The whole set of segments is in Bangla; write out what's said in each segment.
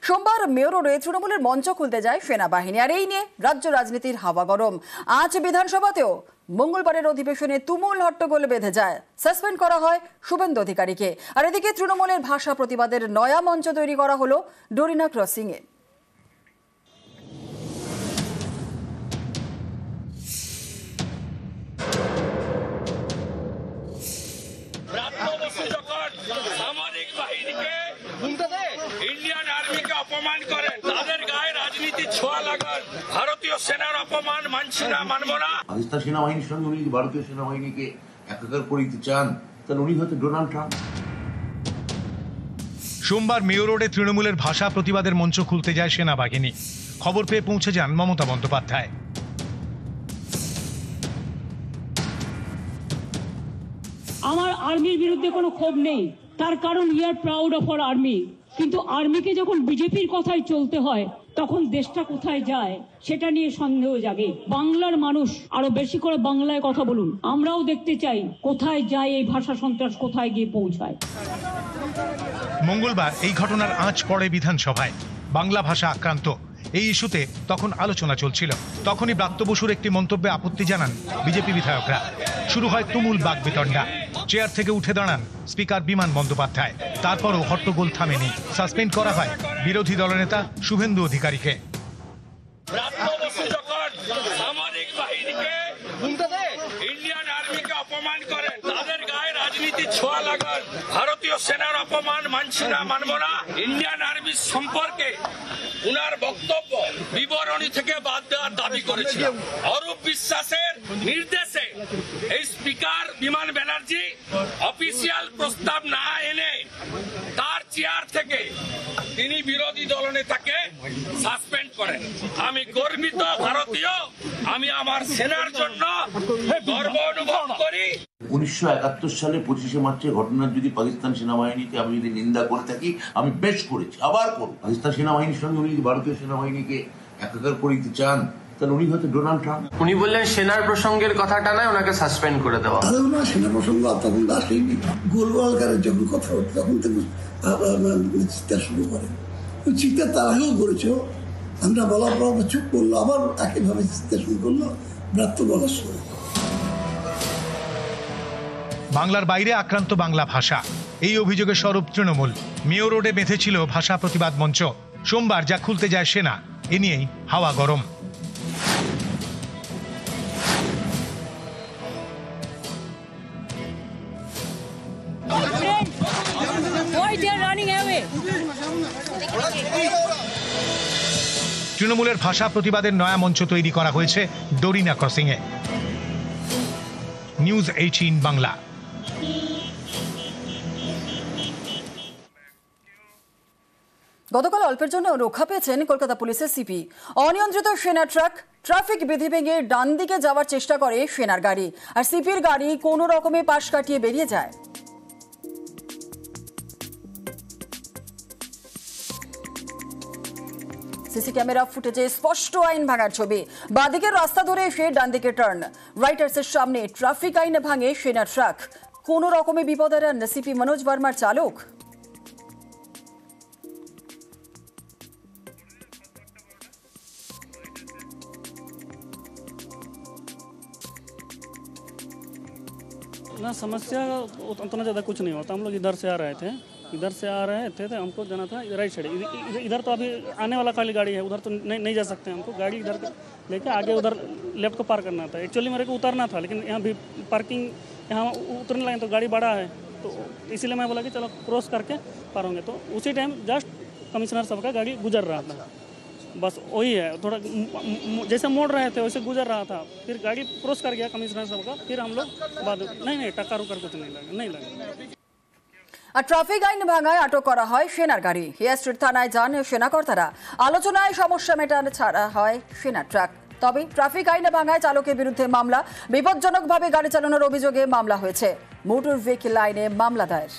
সোমবার মেয়র রোডে তৃণমূলের মঞ্চ খুলতে যায় সেনাবাহিনী, আর এই নিয়ে রাজ্য রাজনীতির হাওয়া গরম। আজ বিধানসভাতেও মঙ্গলবারের অধিবেশনে তুমুল হট্টগোল বেঁধে যায়। সাসপেন্ড করা হয় শুভেন্দু অধিকারীকে। আর এদিকে তৃণমূলের ভাষা প্রতিবাদের নয়া মঞ্চ তৈরি করা হলো ডোরিনা ক্রসিং এ। সামরিক বাহিনীকে ইন্ডিয়ান আর্মিকে অপমান করেন, তাদের গায়ে রাজনীতি ছোঁয়া লাগান, ভারতীয় সেনার অপমান মানছি না, মানব না। পাকিস্তান সেনাবাহিনীর সঙ্গে উনি ভারতীয় সেনাবাহিনীকে একাকার করে দিতে চান, তাহলে উনি হয়তো ডোনাল্ড ট্রাম্প। সোমবার মেয়র রোডে তৃণমূলের ভাষা প্রতিবাদের মঞ্চ খুলতে যায় সেনাবাহিনী। খবর পেয়ে পৌঁছে যান মমতা বন্দ্যোপাধ্যায়। আমার আর্মির বিরুদ্ধে কোনো ক্ষোভ নেই, তার কারণ we are proud of our army. কিন্তু আর্মিকে যখন বিজেপির কথাই চলতে হয়, তখন দেশটা কোথায় যায় সেটা নিয়ে সন্দেহ জাগে। বাংলার মানুষ আরো বেশি করে বাংলায় কথা বলুন। আমরাও দেখতে চাই কোথায় যায় এই ভাষা সন্ত্রাস, কোথায় গিয়ে পৌঁছায়। মঙ্গলবার এই ঘটনার আঁচ পড়ে বিধানসভায়। বাংলা ভাষা আক্রান্ত এই ইস্যুতে তখন আলোচনা চলছিল। তখনই ব্রাত্য বসুর একটি মন্তব্যে আপত্তি জানান বিজেপি বিধায়করা। শুরু হয় তুমুল বাকবিতণ্ডা। চেয়ার থেকে উঠে দাঁড়ান স্পিকার বিমান বন্দ্যোপাধ্যায়। তারপরও হট্টগোল থামেনি। সাসপেন্ড করা হয় বিরোধী দলনেতা শুভেন্দু অধিকারীকে। সামরিক বাহিনীকে ইন্ডিয়ান আর্মিকে অপমান করেন, তাদের গায়ে রাজনীতি ছোঁয়া লাগান, ভারতীয় সেনার অপমান মানছি না, মানব না। ইন্ডিয়ান আর্মির সম্পর্কে উনার বক্তব্য বিবরণী থেকে বাদ দেওয়ার দাবি করেছিলেন। অরূপ বিশ্বাসের নির্দেশে এই স্পিকার বিমান ব্যানার্জি অফিসিয়াল প্রস্তাব না এনে তার চেয়ার থেকে তিনি বিরোধী দলনেতাকে সাসপেন্ড করেন। আমি গর্বিত ভারতীয়, আমি আমার সেনার জন্য গর্ব অনুভব করি। 1971 সালে 25শে মার্চের ঘটনার যদি পাকিস্তান সেনাবাহিনীকে আমি যদি নিন্দা করে থাকি, আমি বেশ করেছি, আবার করব। পাকিস্তান সেনাবাহিনীর সঙ্গে উনি ভারতীয় সেনাবাহিনীকে একাকার করে দিতে চান, তাহলে উনি হয়তো ডোনাল্ড ট্রাম্প। উনি বললেন সেনার প্রসঙ্গের কথাটা নয়, ওনাকে সাসপেন্ড করে দেওয়া। না, সেনা প্রসঙ্গ তখন আসেনি। গোলওয়ালকারের যখন কথা হতো তখন থেকে চিৎকার শুরু করে। চিৎকার তারাও করেছে, আমরা বলার পর চুপ করলো, আবার একইভাবে চিৎকার শুরু করলো ব্রাত্য বলার সময়। বাংলার বাইরে আক্রান্ত বাংলা ভাষা, এই অভিযোগে সরব তৃণমূল। মেয়র রোডে বেঁধেছিল ভাষা প্রতিবাদ মঞ্চ। সোমবার যা খুলতে যায় সেনা, এ নিয়েই হাওয়া গরম। তৃণমূলের ভাষা প্রতিবাদের নয়া মঞ্চ তৈরি করা হয়েছে ডোরিনা ক্রসিং এ। নিউজ 18 বাংলা। গতকাল অল্পের জন্য রক্ষা পেয়েছেন কলকাতা পুলিশের সিপি। অনিয়ন্ত্রিত সেনা ট্রাফিক বিধি ভেঙে ডান দিকে যাওয়ার চেষ্টা করে সেনার গাড়ি, আর সিপির গাড়ি কোনো রকমে পাশ কাটিয়ে বেরিয়ে যায়। সিসি ক্যামেরা ফুটেজে স্পষ্ট আইন ভাঙার ছবি। বাঁদিকের রাস্তা ধরে এসে ডান দিকে টার্ন। রাইটার্সের সামনে ট্রাফিক আইন ভাঙে সেনা ট্রাক। কোনো রকমে বিপদ এড়ান সিপি মনোজ বর্মার চালক। ना समस्या उतना ज़्यादा कुछ नहीं होता। हम लोग इधर से आ रहे थे तो हमको जाना था राइट साइड। इधर तो अभी आने वाला खाली गाड़ी है, उधर तो नहीं जा सकते। हमको गाड़ी इधर लेके आगे उधर लेफ्ट को पार करना था। एक्चुअली मेरे को उतरना था, लेकिन यहाँ भी पार्किंग यहाँ उतरने लगे तो गाड़ी बड़ा है, तो इसीलिए मैं बोला कि चलो क्रॉस करके पार होंगे। तो उसी टाइम जस्ट कमिश्नर साहब का गाड़ी गुजर रहा था, बस वही है। थोड़ा जैसे मोड़ रहे थे वैसे गुजर रहा था, फिर गाड़ी क्रॉस कर गया कमिश्नर साहब का। फिर हम लोग बाद नहीं टक्कर उकर कुछ नहीं लगा। আর ট্রাফিক আইন ভাঙায় আটক করা হয় সেনার গাড়ি। হেয়ার স্ট্রিট থানায় যান সেনা কর্তারা। আলোচনায় সমস্যা মেটানো ছাড়া হয় সেনা ট্রাক। তবে ট্রাফিক আইন ভাঙায় চালকের বিরুদ্ধে মামলা। বিপজ্জনকভাবে গাড়ি চালানোর অভিযোগে মামলা হয়েছে। মোটর ভেহিকল আইনে মামলা দায়ের।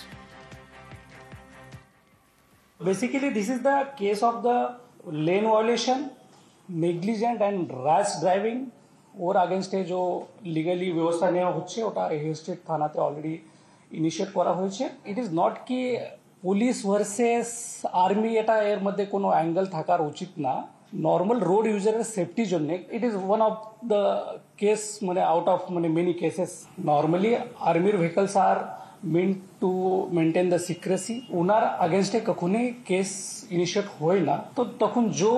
Basically, this is the case of the lane violation, negligent and rash driving और अगेंस्ट जो লিগালি ব্যবস্থা নেওয়া হচ্ছে ওটা হেয়ার স্ট্রিট থানাতে অলরেডি ইনিশিয়েট করা হয়েছে। ইট ইজ নট কি পুলিশ ভার্সেস আর্মি এটা এর মধ্যে কোনো অ্যাঙ্গেল থাকার উচিত না। নর্মাল রোড ইউজারের সেফটির জন্য it is one of the case, মানে আউট অফ মানে মেনি কেসেস। নর্মালি আর্মির vehicles are meant to maintain the secrecy, ওনার আগেনস্টে কখনোই কেস ইনিশিয়েট হয় না। তো তখন যে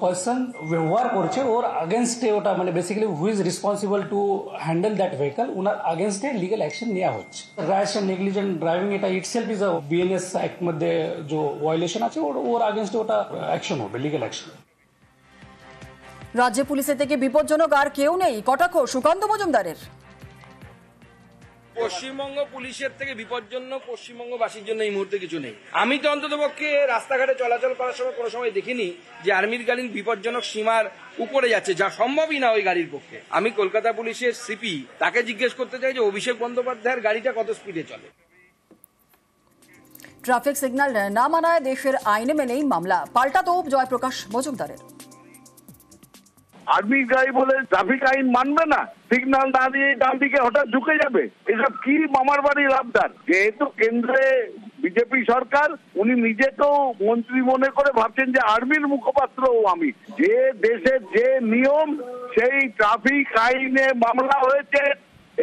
পার্সন ব্যবহার করছে ওর আগেনস্টে ওটা মানে basically who is responsible to handle that vehicle, owner আগেনস্টে লিগাল অ্যাকশন নেওয়া হচ্ছে। র্যাশ অ্যান্ড নেগলিজেন্ট ড্রাইভিং এটা itself is a BNS act মধ্যে যে ভায়োলেশন আছে ওর আগেনস্টে ওটা অ্যাকশন হবে, লিগাল অ্যাকশন। রাজ্য পুলিশের থেকে বিপজ্জনক আর কেউ নেই, কটাক্ষ সুকান্ত মজুমদারের। পশ্চিমবঙ্গ পুলিশের থেকে বিপজ্জনক পশ্চিমবঙ্গবাসীর জন্য এই মুহূর্তে কিছু নেই। আমি তো অন্ততপক্ষে রাস্তাঘাটে চলাচল করার সময় কোনো সময় দেখিনি যে আর্মির গাড়ি বিপজ্জনক সীমার উপরে যাচ্ছে, যা সম্ভবই না ওই গাড়ির পক্ষে। আমি কলকাতা পুলিশের সিপি, তাকে জিজ্ঞেস করতে চাই যে অভিষেক বন্দ্যোপাধ্যায়ের গাড়িটা কত স্পিডে চলে। ট্রাফিক সিগন্যাল না মানায় দেশের আইনে মেনেই মামলা, পাল্টা তোপ জয়প্রকাশ মজুমদারের। আর্মি গাড়ি বলে ট্রাফিক আইন মানবে না, সিগন্যাল না দিয়ে ডান দিকে হঠাৎ ঢুকে যাবে, এসব কি মামার বাড়ির আবদার? যেহেতু কেন্দ্রে বিজেপি সরকার, উনি নিজেকেও মন্ত্রী মনে করে ভাবছেন যে আর্মির মুখপাত্রও আমি। যে দেশের যে নিয়ম সেই ট্রাফিক আইনে মামলা হয়েছে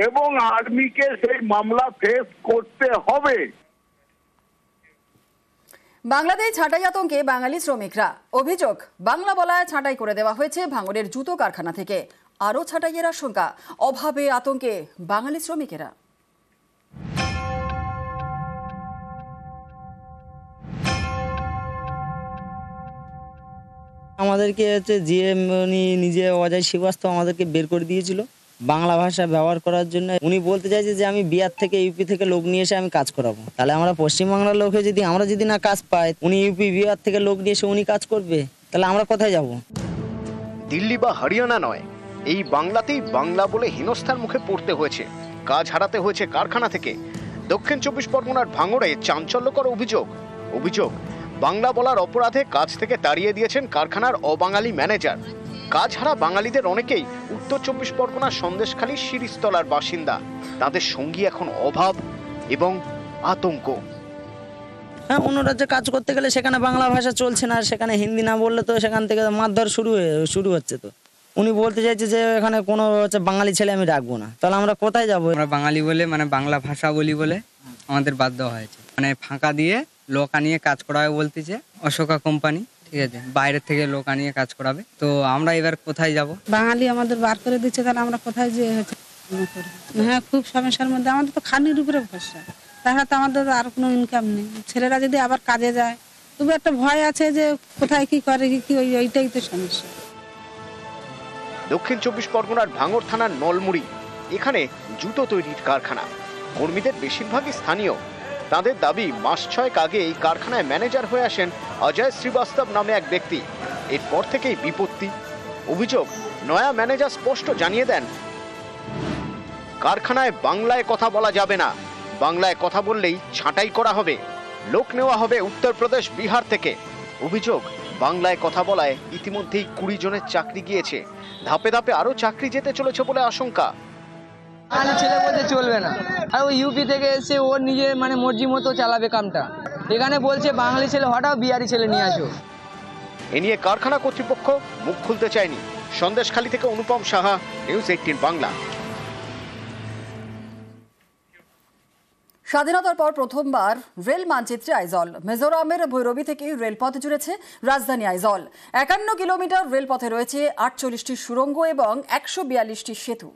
এবং আর্মিকে সেই মামলা ফেস করতে হবে। বাংলাদেশ ছাঁটাই আতঙ্কে বাঙালি শ্রমিকরা, অভিযোগ বাংলা বলায় ছাঁটাই করে দেওয়া হয়েছে ভাঙড়ের জুতো কারখানা থেকে। আরও ছাঁটাইয়ের আশঙ্কা, অভাবে আতঙ্কে বাঙালি শ্রমিকেরা। আমাদেরকে হচ্ছে জিএম উনি নিজে অজয় শ্রীবাস্তব আমাদেরকে বের করে দিয়েছিল বাংলা ভাষা ব্যবহার করার জন্য। উনি বলতে চাইছে যে আমি বিহার থেকে ইউপি থেকে লোক নিয়ে এসে আমি কাজ করাবো। তাহলে আমরা পশ্চিমবাংলার লোকে যদি আমরা যদি না কাজ পাই, উনি ইউপি বিহার থেকে লোক নিয়ে এসে উনি কাজ করবে, তাহলে আমরা কোথায় যাব? দিল্লি বা হরিয়ানা নয়, এই বাংলাতেই বাংলা বলে হেনস্থার মুখে পড়তে হয়েছে, কাজ হারাতে হয়েছে কারখানা থেকে। দক্ষিণ 24 পরগনার ভাঙড়ে চাঞ্চল্যকর অভিযোগ বাংলা বলার অপরাধে কাজ থেকে তাড়িয়ে দিয়েছেন কারখানার অবাঙালি ম্যানেজার। কাজ হারা বাঙালিদের অনেকেই উত্তর 24 পরগনার সন্দেশখালী শিরিষতলার বাসিন্দা। তাদের সঙ্গী এখন অভাব এবং আতঙ্ক। হ্যাঁ, অন্য রাজ্যে কাজ করতে গেলে সেখানে বাংলা ভাষা চলছে না, সেখানে হিন্দি না বললে তো সেখান থেকে মারধর শুরু হচ্ছে। তো উনি বলতে চাইছে যে এখানে কোনো বাঙালি ছেলে আমি রাখবো না, তাহলে আমরা কোথায় যাবো? আমরা বাঙালি বলে মানে বাংলা ভাষা বলি বলে আমাদের বাধ্য হয়েছে, মানে ফাঁকা দিয়ে লোক আনিয়ে কাজ করাবে বলতেছে অশোকা কোম্পানি, ঠিক আছে, বাইরের থেকে লোক আনিয়ে কাজ করাবে। তো আমরা এবার কোথায় যাব? বাঙালি আমাদের বার করে দিচ্ছে, তাহলে আমরা কোথায় যে হ্যাঁ, খুব সমস্যার মধ্যে। আমাদের তো খানির উপরে ভরসা, তাছাড়া তো আমাদের আর কোনো ইনকাম নেই। ছেলেরা যদি আবার কাজে যায় তবু একটা ভয় আছে যে কোথায় কি করে কি, ওইটাই তো সমস্যা। দক্ষিণ 24 পরগনার ভাঙড় থানার নলমুড়ি, এখানে জুতো তৈরির কারখানা। কর্মীদের বেশিরভাগই স্থানীয়। তাদের দাবি, মাস 6 আগে এই কারখানায় ম্যানেজার হয়ে আসেন অজয় শ্রীবাস্তব নামে এক ব্যক্তি। এরপর থেকেই বিপত্তি। অভিযোগ, নয়া ম্যানেজার স্পষ্ট জানিয়ে দেন কারখানায় বাংলায় কথা বলা যাবে না, বাংলায় কথা বললেই ছাঁটাই করা হবে, লোক নেওয়া হবে উত্তরপ্রদেশ বিহার থেকে। অভিযোগ, বাংলায় কথা বলায় ইতিমধ্যেই 20 জনের চাকরি গিয়েছে, ধাপে ধাপে আরো চাকরি যেতে চলেছে বলে আশঙ্কা। ছেলে বলতে চলবে না, আর ওই ইউপি থেকে এসে ওর নিজে মানে মর্জি মতো চালাবে কামটা। এখানে বলছে বাঙালি ছেলে হটাও বিহারি ছেলে নিয়ে আসো। এ নিয়ে কারখানা কর্তৃপক্ষ মুখ খুলতে চায়নি। সন্দেশখালী থেকে অনুপম সাহা, নিউজ 18 বাংলা। স্বাধীনতার পর প্রথমবার রেল মানচিত্রে আইজল। মিজোরামের ভৈরবী থেকে রেলপথ জুড়েছে রাজধানী আইজল। 51 কিলোমিটার রেলপথে রয়েছে 48টি সুড়ঙ্গ এবং 142টি সেতু।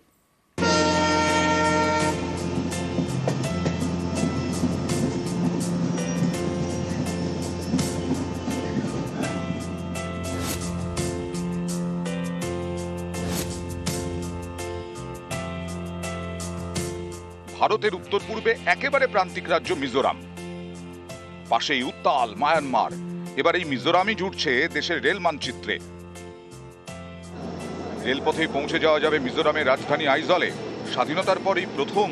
ভারতের উত্তর পূর্বে একেবারে প্রান্তিক রাজ্য মিজোরাম, পাশেই উত্তাল মায়ানমার। এবার এই মিজোরামই জুটছে দেশের রেল মানচিত্রে। রেলপথেই পৌঁছে যাওয়া যাবে মিজোরামের রাজধানী আইজলে। স্বাধীনতার পরই প্রথম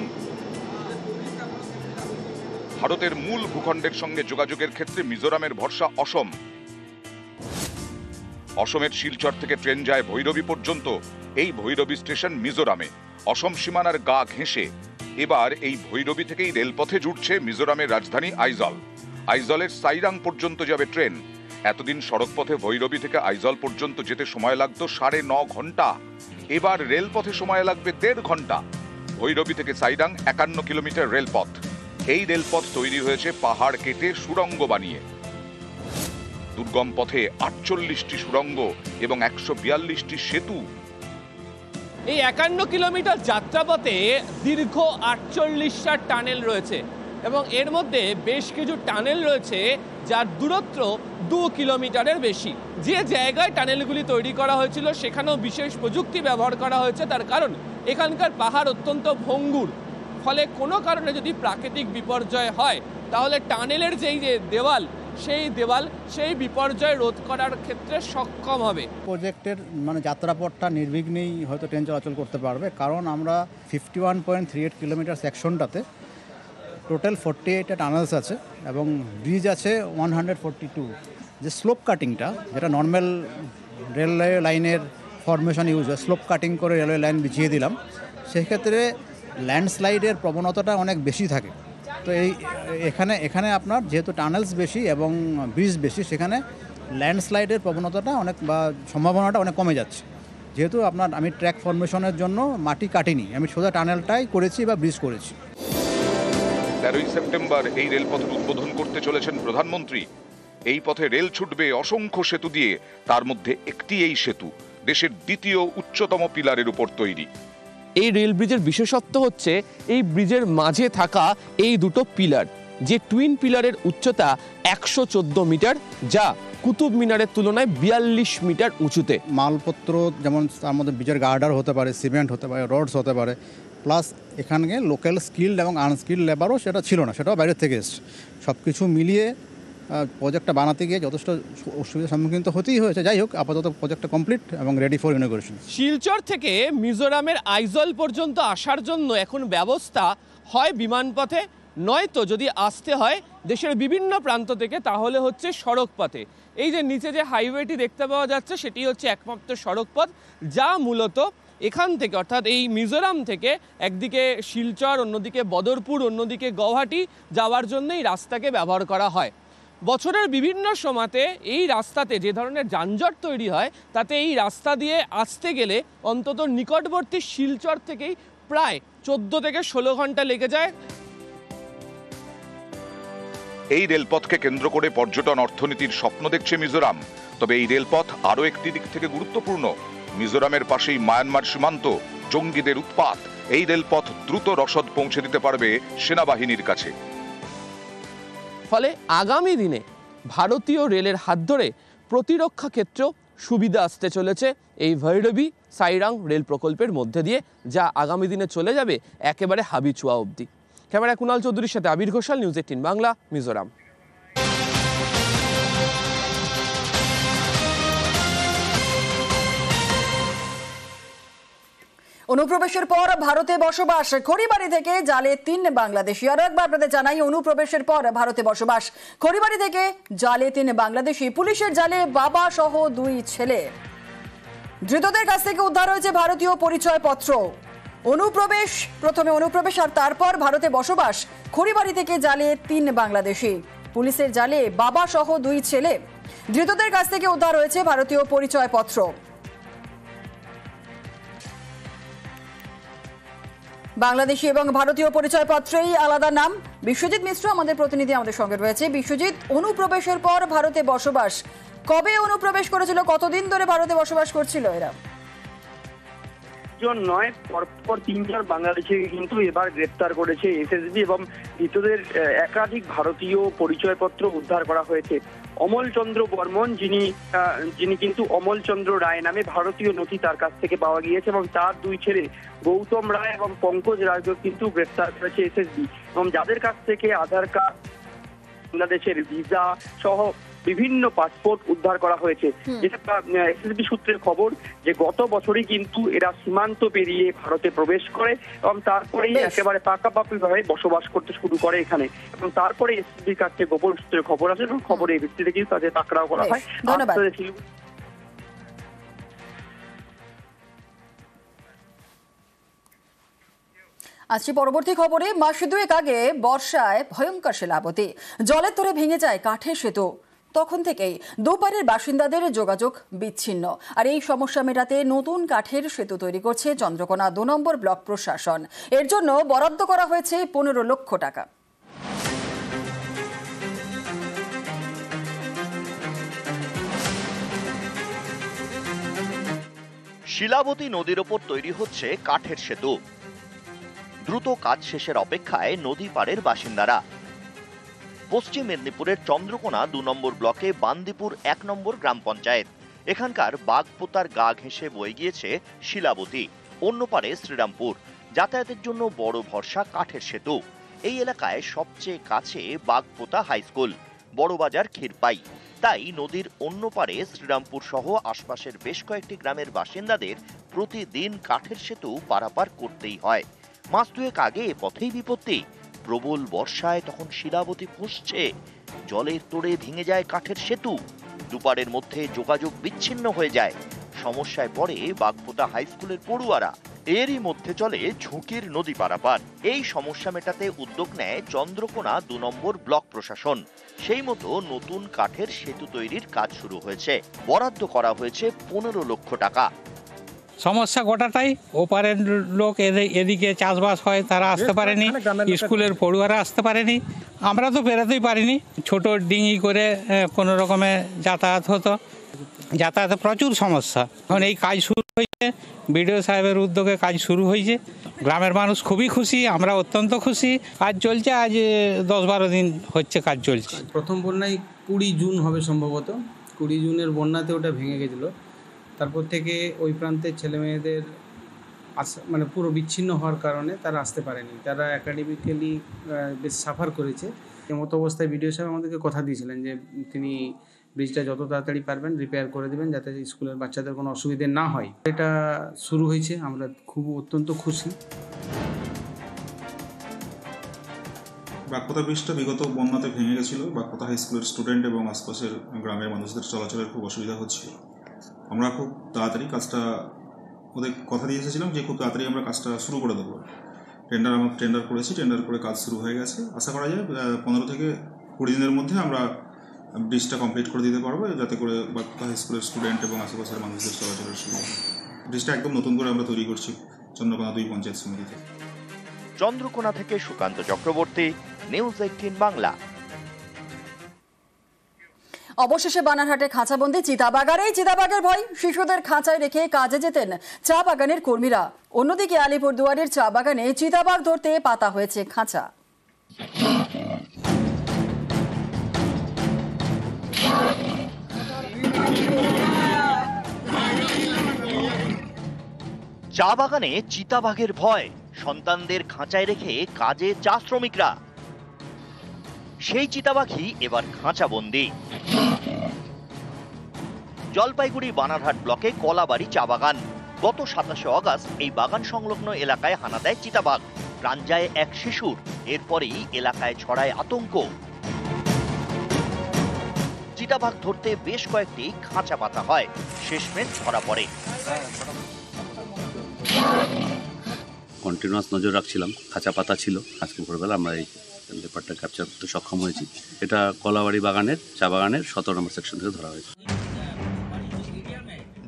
ভারতের মূল ভূখণ্ডের সঙ্গে যোগাযোগের ক্ষেত্রে মিজোরামের ভরসা অসম। অসমের শিলচর থেকে ট্রেন যায় ভৈরবী পর্যন্ত। এই ভৈরবী স্টেশন মিজোরামে, অসম সীমানার গা ঘেঁষে। এবার এই ভৈরবী থেকেই রেলপথে জুটছে মিজোরামের রাজধানী আইজল। আইজলের সাইরাং পর্যন্ত যাবে ট্রেন। এতদিন সড়কপথে ভৈরবী থেকে আইজল পর্যন্ত যেতে সময় লাগতো 9.5 ঘন্টা, এবার রেলপথে সময় লাগবে 1.5 ঘন্টা। ভৈরবী থেকে সাইরাং 51 কিলোমিটার রেলপথ। এই রেলপথ তৈরি হয়েছে পাহাড় কেটে সুড়ঙ্গ বানিয়ে। দুর্গম পথে 48টি সুড়ঙ্গ এবং 142টি সেতু। এই 51 কিলোমিটার যাত্রাপথে দীর্ঘ 48টা টানেল রয়েছে এবং এর মধ্যে বেশ কিছু টানেল রয়েছে যার দূরত্ব 2 কিলোমিটারের বেশি। যে জায়গায় টানেলগুলি তৈরি করা হয়েছিল সেখানেও বিশেষ প্রযুক্তি ব্যবহার করা হয়েছে, তার কারণ এখানকার পাহাড় অত্যন্ত ভঙ্গুর। ফলে কোনো কারণে যদি প্রাকৃতিক বিপর্যয় হয় তাহলে টানেলের যেই যে দেওয়াল সেই বিপর্যয় রোধ করার ক্ষেত্রে সক্ষম হবে। প্রজেক্টের যাত্রাপথটা নির্বিঘ্নেই হয়তো ট্রেন চলাচল করতে পারবে, কারণ আমরা 51.38 কিলোমিটার সেকশনটাতে টোটাল 48টা টানেলস আছে এবং ব্রিজ আছে 142। যে স্লোপ কাটিংটা, যেটা নর্মাল রেলওয়ে লাইনের ফরমেশন ইউজ হয়, স্লোপ কাটিং করে রেলওয়ে লাইন বিছিয়ে দিলাম, সেক্ষেত্রে ল্যান্ডস্লাইডের প্রবণতাটা অনেক বেশি থাকে। তো এখানে আপনার যেহেতু টানেলস বেশি এবং ব্রিজ বেশি, সেখানে ল্যান্ডস্লাইডের প্রবণতাটা অনেক বা সম্ভাবনাটা অনেক কমে যাচ্ছে। যেহেতু আমি ট্র্যাক ফরমেশনের জন্য মাটি কাটিনি, আমি সোজা টানেলটাই করেছি বা ব্রিজ করেছি। 13ই সেপ্টেম্বর এই রেলপথের উদ্বোধন করতে চলেছেন প্রধানমন্ত্রী। এই পথে রেল ছুটবে অসংখ্য সেতু দিয়ে, তার মধ্যে একটি এই সেতু দেশের দ্বিতীয় উচ্চতম পিলারের উপর তৈরি। এই রেল ব্রিজের বিশেষত্ব হচ্ছে এই ব্রিজের মাঝে থাকা এই দুটো পিলার, যে টুইন পিলারের উচ্চতা 114 মিটার, যা কুতুব মিনারের তুলনায় 42 মিটার উঁচুতে। মালপত্র যেমন তার মধ্যে ব্রিজের গার্ডার হতে পারে, সিমেন্ট হতে পারে, রডস হতে পারে, প্লাস এখানে লোকাল স্কিল্ড এবং আনস্কিল্ড লেবারও সেটা ছিল না, সেটাও বাইরের থেকে এসছে। সব কিছু মিলিয়ে প্রজেক্টটা বানাতে গিয়ে যথেষ্ট অসুবিধার সম্মুখীন তো হতেই হয়েছে। যাই হোক, আপাতত প্রজেক্টটা কমপ্লিট এবং রেডি ফর ইনোগ্রেশন। শিলচর থেকে মিজোরামের আইজল পর্যন্ত আসার জন্য এখন ব্যবস্থা হয় বিমানপথে, নয়তো যদি আসতে হয় দেশের বিভিন্ন প্রান্ত থেকে তাহলে হচ্ছে সড়ক পথে। এই যে নিচে যে হাইওয়েটি দেখতে পাওয়া যাচ্ছে সেটি হচ্ছে একমাত্র সড়ক পথ, যা মূলত এখান থেকে অর্থাৎ এই মিজোরাম থেকে একদিকে শিলচর, অন্যদিকে বদরপুর, অন্যদিকে গৌহাটি যাওয়ার জন্য এই রাস্তাকে ব্যবহার করা হয়। বছরের বিভিন্ন সময়তে এই রাস্তাতে যে ধরনের যানজট তৈরি হয়, তাতে এই রাস্তা দিয়ে আসতে গেলে অন্তত নিকটবর্তী শিলচর থেকেই প্রায় 14 থেকে 16 ঘন্টা লেগে যায়। এই রেলপথকে কেন্দ্র করে পর্যটন অর্থনীতির স্বপ্ন দেখছে মিজোরাম। তবে এই রেলপথ আরও একটি দিক থেকে গুরুত্বপূর্ণ। মিজোরামের পাশেই মায়ানমার সীমান্ত, জঙ্গিদের উৎপাত। এই রেলপথ দ্রুত রসদ পৌঁছে দিতে পারবে সেনাবাহিনীর কাছে। ফলে আগামী দিনে ভারতীয় রেলের হাত ধরে প্রতিরক্ষা ক্ষেত্রেও সুবিধা আসতে চলেছে এই ভৈরবী সাইরাং রেল প্রকল্পের মধ্যে দিয়ে, যা আগামী দিনে চলে যাবে একেবারে হাবিচুয়া অবধি। ক্যামেরা কুণাল চৌধুরীর সাথে আবির ঘোষাল, নিউজ 18 বাংলা, মিজোরাম। অনুপ্রবেশের পর ভারতে বসবাস, খড়িবাড়ি থেকে জালে 3 বাংলাদেশি। আরো একবার আপনাদের জানাই, অনুপ্রবেশের পর ভারতে বসবাস, খড়িবাড়ি থেকে জালে 3 বাংলাদেশি, পুলিশের জালে বাবা সহ 2 ছেলে। ধৃতদের কাছ থেকে উদ্ধার হয়েছে ভারতীয় পরিচয়পত্র। প্রথমে অনুপ্রবেশ আর তারপর ভারতে বসবাস, খড়িবাড়ি থেকে জালে 3 বাংলাদেশি, পুলিশের জালে বাবা সহ 2 ছেলে। ধৃতদের কাছ থেকে উদ্ধার হয়েছে ভারতীয় পরিচয়পত্র। বাংলাদেশি এবং ভারতীয় পরিচয়পত্রেই আলাদা নাম। বিশ্বজিৎ মিশ্র আমাদের প্রতিনিধি আমাদের সঙ্গে রয়েছে। বিশ্বজিৎ, অনুপ্রবেশের পর ভারতে বসবাস, কবে অনুপ্রবেশ করেছিল, কতদিন ধরে ভারতে বসবাস করছিল এরা? নয়, পরপর 3জন বাংলাদেশিকে কিন্তু এবার গ্রেপ্তার করেছে এসএসবি এবং ধৃতদের একাধিক ভারতীয় পরিচয়পত্র উদ্ধার করা হয়েছে। অমল চন্দ্র বর্মন, যিনি কিন্তু অমল চন্দ্র রায় নামে ভারতীয় নথি তার কাছ থেকে পাওয়া গিয়েছে এবং তার 2 ছেলে গৌতম রায় এবং পঙ্কজ রায়কে কিন্তু গ্রেপ্তার করেছে এসএসবি এবং যাদের কাছ থেকে আধার কার্ড, বাংলাদেশের ভিসা সহ বিভিন্ন পাসপোর্ট উদ্ধার করা হয়েছে। যেটা এসএসবি সূত্রের খবর যে গত বছরই কিন্তু এরা সীমান্ত পেরিয়ে ভারতে প্রবেশ করে এবং তারপরেই একেবারে পাকাপাকিভাবে বসবাস করতে শুরু করে এখানে এবং তারপরে এসএসবির কাছে গোপন সূত্রের খবর আসে এবং খবরের ভিত্তিতে কিন্তু তাদের পাকড়াও করা হয়। ধন্যবাদ। আসছি পরবর্তী খবরে। মাস দুয়েক আগে বর্ষায় ভয়ঙ্কর শিলাবতী, জলের তোড়ে ভেঙে যায় কাঠের সেতু। তখন থেকেই দুপারের বাসিন্দাদের যোগাযোগ বিচ্ছিন্ন। আর এই সমস্যা মেটাতে নতুন কাঠের সেতু তৈরি করছে চন্দ্রকোনা 2 নম্বর ব্লক প্রশাসন। এর জন্য বরাদ্দ করা হয়েছে 15 লক্ষ টাকা। শিলাবতী নদীর ওপর তৈরি হচ্ছে কাঠের সেতু। দ্রুত কাজ শেষের অপেক্ষায় নদী পাড়ের বাসিন্দারা। পশ্চিম মেদিনীপুরের চন্দ্রকোনা 2 নম্বর ব্লকে বান্দিপুর 1 নম্বর গ্রাম পঞ্চায়েত। এখানকার বাগপোতার গা ঘেঁষে বয়ে গিয়েছে শিলাবতী। অন্য পারে শ্রীরামপুর। যাতায়াতের জন্য বড় ভরসা কাঠের সেতু। এই এলাকায় সবচেয়ে কাছে বাগপোতা হাই স্কুল, বড়বাজার ক্ষীরপাই। তাই নদীর অন্য পারে শ্রীরামপুর সহ আশপাশের বেশ কয়েকটি গ্রামের বাসিন্দাদের প্রতিদিন কাঠের সেতু পারাপার করতেই হয়। মাস দুয়েক আগে এ পথেই বিপত্তি। প্রবল বর্ষায় তখন শিলাবতী ফুঁসছে, জলের তোড়ে ভেঙে যায় কাঠের সেতু। দুপারের মধ্যে যোগাযোগ বিচ্ছিন্ন হয়ে যায়। সমস্যায় পড়ে বাগপোতা হাই স্কুলের পড়ুয়ারা। এরই মধ্যে চলে ঝুঁকির নদী পারাপার। এই সমস্যা মেটাতে উদ্যোগ নেয় চন্দ্রকোনা 2 নম্বর ব্লক প্রশাসন। সেই মতো নতুন কাঠের সেতু তৈরির কাজ শুরু হয়েছে। বরাদ্দ করা হয়েছে 15 লক্ষ টাকা। সমস্যা গোটাটাই, ওপারের লোক এদিকে চাষবাস হয়, তারা আসতে পারেনি, স্কুলের পড়ুয়ারা আসতে পারেনি, আমরা তো বেরোতেই পারিনি। ছোট ডিঙি করে কোনো রকমে যাতায়াত হতো, যাতায়াতে প্রচুর সমস্যা। এখন এই কাজ শুরু হয়েছে, বিডিও সাহেবের উদ্যোগে কাজ শুরু হয়েছে। গ্রামের মানুষ খুবই খুশি, আমরা অত্যন্ত খুশি। কাজ চলছে, আজ 10-12 দিন হচ্ছে কাজ চলছে। প্রথম বন্যায় 20 জুন হবে সম্ভবত, 20 জুনের বন্যাতে ওটা ভেঙে গেছিলো। তারপর থেকে ওই প্রান্তের ছেলেমেয়েদের মানে পুরো বিচ্ছিন্ন হওয়ার কারণে তারা আসতে পারেনি। তারা একাডেমিক্যালি বেশ সাফার করেছে। এমতো অবস্থায় বিডিও সাহেব আমাদেরকে কথা দিয়েছিলেন যে তিনি ব্রিজটা যত তাড়াতাড়ি পারবেন রিপেয়ার করে দেবেন, যাতে স্কুলের বাচ্চাদের কোনো অসুবিধে না হয়। এটা শুরু হয়েছে, আমরা অত্যন্ত খুশি। বাগপোতা ব্রিজটা বিগত বন্যাতে ভেঙে গেছিল। বাগপোতা হাই স্কুলের স্টুডেন্ট এবং আশপাশের গ্রামের মানুষদের চলাচলের খুব অসুবিধা হচ্ছিল। আমরা খুব তাড়াতাড়ি কাজটা ওদের কথা দিয়ে এসেছিলাম যে খুব তাড়াতাড়ি আমরা কাজটা শুরু করে দেবো। টেন্ডার করেছি, টেন্ডার করে কাজ শুরু হয়ে গেছে। আশা করা যায় 15 থেকে 20 দিনের মধ্যে আমরা ব্রিজটা কমপ্লিট করে দিতে পারবো, যাতে করে বাগপোতা হাই স্কুলের স্টুডেন্ট এবং আশেপাশের মানুষদের চলাচলের সুবিধা। ব্রিজটা একদম নতুন করে আমরা তৈরি করছি চন্দ্রকোনা 2 পঞ্চায়েত সমিতিতে। চন্দ্রকোনা থেকে সুকান্ত চক্রবর্তী, নিউজ 18 বাংলা। অবশেষে বানারহাটে খাঁচাবন্দি চিতাবাঘ। এই চিতাবাঘের ভয়, শিশুদের খাঁচায় রেখে কাজে যেতেন চা বাগানের কর্মীরা। অন্যদিকে আলিপুরদুয়ারের চা বাগানে চিতাবাঘ ধরতে পাতা হয়েছে খাঁচা। চা বাগানে চিতাবাঘের ভয়, সন্তানদের খাঁচায় রেখে কাজে চা শ্রমিকরা। সেই চিতাবাঘই এবার খাঁচাবন্দি। জলপাইগুড়ি বানারহাট ব্লকে কলাবাড়ি চা বাগান। গত 27 আগস্ট এই বাগান সংলগ্ন এলাকায় হানা দেয় চিতাবাঘ। প্রাণ যায় এক শিশুর। এরপরেই এলাকায় ছড়ায় আতঙ্ক। চিতাবাঘ ধরতে বেশ কয়েকটি খাঁচা পাতা হয়, শেষমেশ ধরা পড়ে। কন্টিনিউয়াস নজর রাখছিলাম, খাঁচা পাতা ছিল। আজকে ভোরবেলা আমরা এই ব্যাপারটা ক্যাপচার করতে সক্ষম হয়েছি। এটা কলাবাড়ি বাগানের চা বাগানের 17 নম্বর সেকশন থেকে ধরা হয়েছে।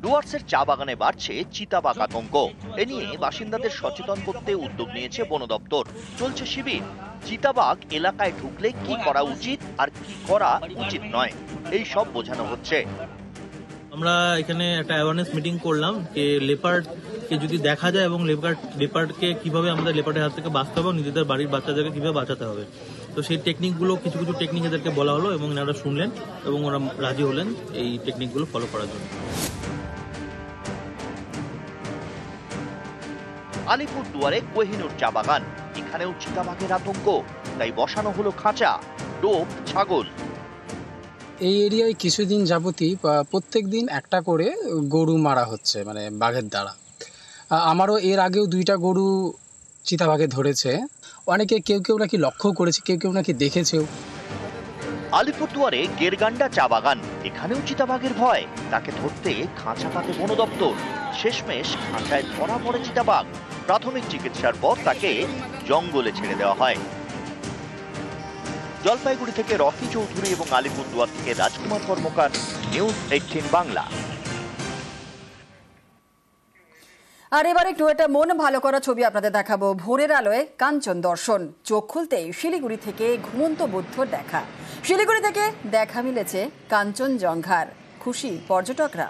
ডুয়ার্সের চা বাগানে বাড়ছে চিতাবাঘ আতঙ্ক। এ নিয়ে বাসিন্দাদের সচেতন করতে উদ্যোগ নিয়েছে বন দপ্তর। চলছে শিবির। চিতাবাঘ এলাকায় ঢুকলে কি করা উচিত আর কি করা উচিত নয়, এই সব বোঝানো হচ্ছে। আমরা এখানে একটা অ্যাওয়ারনেস মিটিং করলাম যে লেপার্ডকে যদি দেখা যায় এবং লেপার্ডকে কিভাবে আমাদের লেপার্ডের হাত থেকে বাঁচতে হবে, নিজেদের বাড়ির বাচ্চাদেরকে কিভাবে বাঁচাতে হবে। তো সেই টেকনিকগুলো কিছু টেকনিক এদেরকে বলা হলো এবং এনারা শুনলেন এবং ওরা রাজি হলেন এই টেকনিকগুলো ফলো করার জন্য। আলিপুরদুয়ারে কোহিনুর চা বাগান, এখানেও চিতাবাঘের আতঙ্ক। তাই বসানো হলো খাঁচা, ডোব, ছাগল। এই এরিয়ায় কিছুদিন যাবতই প্রত্যেক দিন একটা করে গরু মারা হচ্ছে, মানে বাঘের দ্বারা। আমারও এর আগেও 2টা গরু চিতাবাঘে ধরেছে। অনেকে কেউ নাকি লক্ষ্য করেছে, কেউ নাকি দেখেছেও। আলিপুরদুয়ারে গেরগান্ডা চা বাগান, এখানেও চিতাবাঘের ভয়। তাকে ধরতে খাঁচা পাতে বন দপ্তর। শেষমেশ খাঁচায় ধরা পড়ে চিতাবাঘ। প্রাথমিক চিকিৎসার পর তাকে জঙ্গলে ছেড়ে দেওয়া হয়। জলপাইগুড়ি থেকে রকি চৌধুরী এবং আলিপুরদুয়ার থেকে রাজকুমার কর্মকার, নিউজ 18 বাংলা। আর এবার একটু একটা মন ভালো করা ছবি আপনাদের দেখাবো। ভোরের আলোয় কাঞ্চন দর্শন, চোখ খুলতেই শিলিগুড়ি থেকে ঘুমন্ত বুদ্ধর দেখা। শিলিগুড়ি থেকে দেখা মিলেছে কাঞ্চনজঙ্ঘার, খুশি পর্যটকরা।